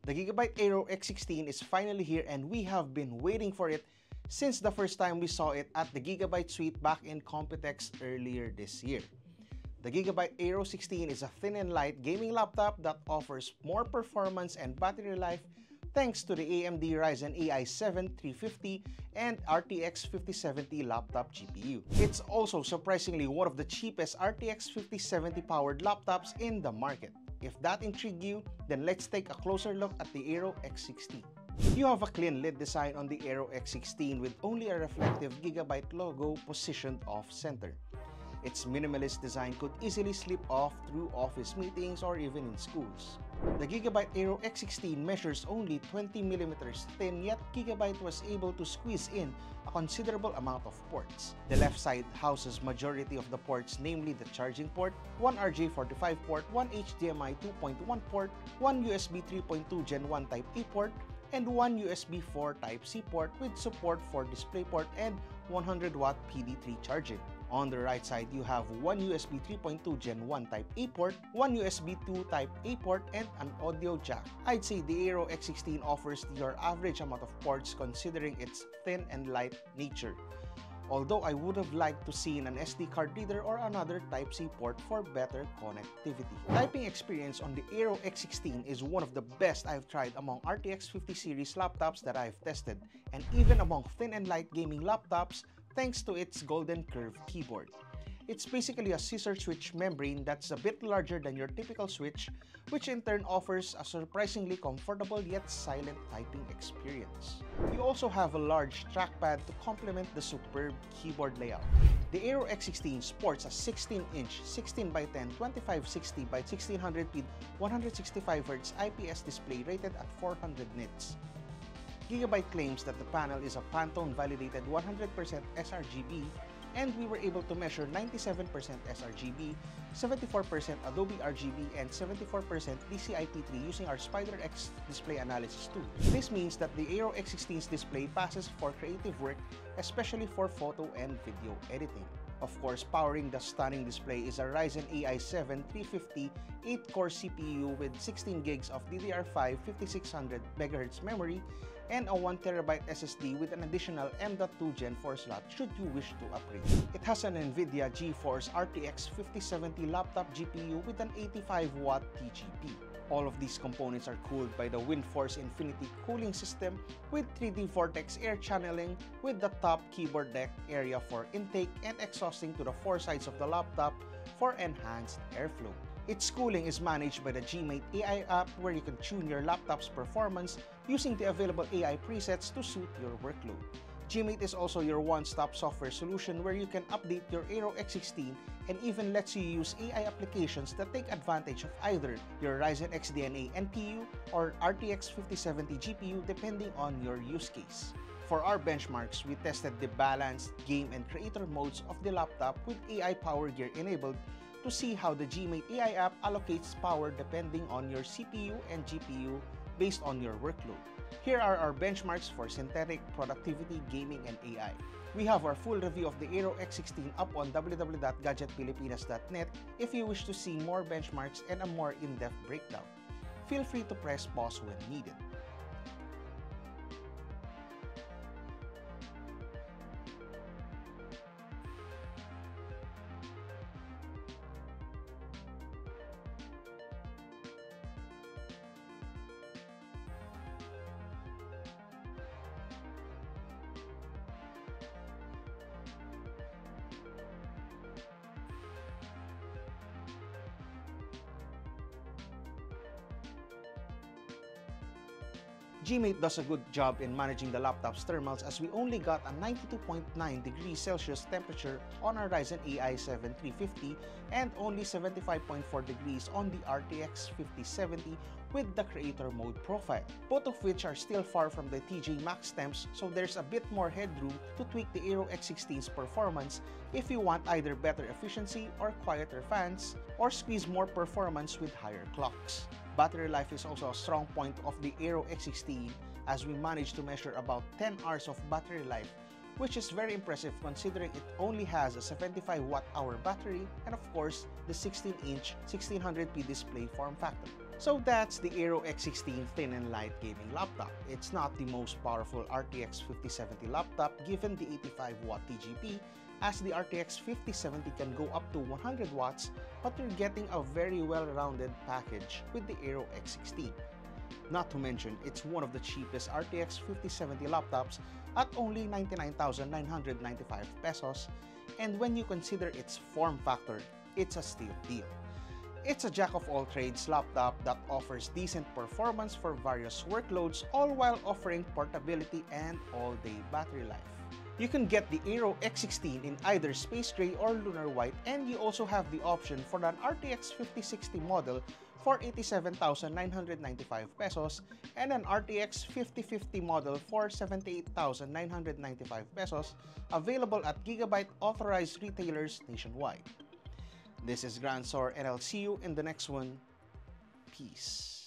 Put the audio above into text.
The Gigabyte Aero X16 is finally here and we have been waiting for it since the first time we saw it at the Gigabyte Suite back in Computex earlier this year. The Gigabyte Aero 16 is a thin and light gaming laptop that offers more performance and battery life thanks to the AMD Ryzen AI 7 350 and RTX 5070 laptop GPU. It's also surprisingly one of the cheapest RTX 5070 powered laptops in the market. If that intrigued you, then let's take a closer look at the Aero X16. You have a clean lid design on the Aero X16 with only a reflective Gigabyte logo positioned off-center. Its minimalist design could easily slip off through office meetings or even in schools. The Gigabyte Aero X16 measures only 20mm thin, yet Gigabyte was able to squeeze in a considerable amount of ports. The left side houses majority of the ports, namely the charging port, one RJ45 port, one HDMI 2.1 port, one USB 3.2 Gen 1 Type-A port, and one USB 4 Type-C port with support for DisplayPort and 100W PD3 charging. On the right side, you have one USB 3.2 Gen 1 Type-A port, one USB 2 Type-A port, and an audio jack. I'd say the Aero X16 offers your average amount of ports considering its thin and light nature. Although I would have liked to see an SD card reader or another Type-C port for better connectivity. Typing experience on the Aero X16 is one of the best I've tried among RTX 50 series laptops that I've tested, and even among thin and light gaming laptops thanks to its golden curved keyboard. It's basically a scissor switch membrane that's a bit larger than your typical switch, which in turn offers a surprisingly comfortable yet silent typing experience. You also have a large trackpad to complement the superb keyboard layout. The Aero X16 sports a 16-inch 16x10 2560 by 1600p 165Hz IPS display rated at 400 nits. Gigabyte claims that the panel is a Pantone validated 100% sRGB, and we were able to measure 97% sRGB, 74% Adobe RGB, and 74% DCI-P3 using our SpiderX display analysis tool. This means that the Aero X16's display passes for creative work, especially for photo and video editing. Of course, powering the stunning display is a Ryzen AI 7 350 8-core CPU with 16 gigs of DDR5 5600MHz memory and a 1TB SSD with an additional M.2 Gen 4 slot should you wish to upgrade. It has an NVIDIA GeForce RTX 5070 laptop GPU with an 85W TGP. All of these components are cooled by the WindForce Infinity cooling system with 3D Vortex air channeling with the top keyboard deck area for intake and exhausting to the four sides of the laptop for enhanced airflow. Its cooling is managed by the Gmate AI app where you can tune your laptop's performance using the available AI presets to suit your workload. Gmate is also your one-stop software solution where you can update your Aero X16 and even lets you use AI applications that take advantage of either your Ryzen XDNA NPU or RTX 5070 GPU depending on your use case. For our benchmarks, we tested the balanced game and creator modes of the laptop with AI Power Gear enabled to see how the Gmate AI app allocates power depending on your CPU and GPU based on your workload. Here are our benchmarks for synthetic, productivity, gaming, and AI. We have our full review of the Aero X16 up on www.gadgetpilipinas.net if you wish to see more benchmarks and a more in-depth breakdown. Feel free to press pause when needed. Gmate does a good job in managing the laptop's thermals as we only got a 92.9 degrees Celsius temperature on our Ryzen AI 7 350 and only 75.4 degrees on the RTX 5070 with the creator mode profile, both of which are still far from the TJ Max temps, so there's a bit more headroom to tweak the Aero X16's performance if you want either better efficiency or quieter fans, or squeeze more performance with higher clocks. Battery life is also a strong point of the Aero X16 as we managed to measure about 10 hours of battery life, which is very impressive considering it only has a 75 Wh battery and of course the 16-inch 1600p display form factor. So that's the Aero X16 thin and light gaming laptop. It's not the most powerful RTX 5070 laptop given the 85-watt TGP, as the RTX 5070 can go up to 100 watts, but you're getting a very well-rounded package with the Aero X16. Not to mention, it's one of the cheapest RTX 5070 laptops at only 99,995 pesos, and when you consider its form factor, it's a steal deal. It's a jack-of-all-trades laptop that offers decent performance for various workloads, all while offering portability and all-day battery life. You can get the Aero X16 in either Space Gray or Lunar White, and you also have the option for an RTX 5060 model for 87,995 pesos and an RTX 5050 model for 78,995 pesos, available at Gigabyte authorized retailers nationwide. This is Grandsor, and I'll see you in the next one. Peace.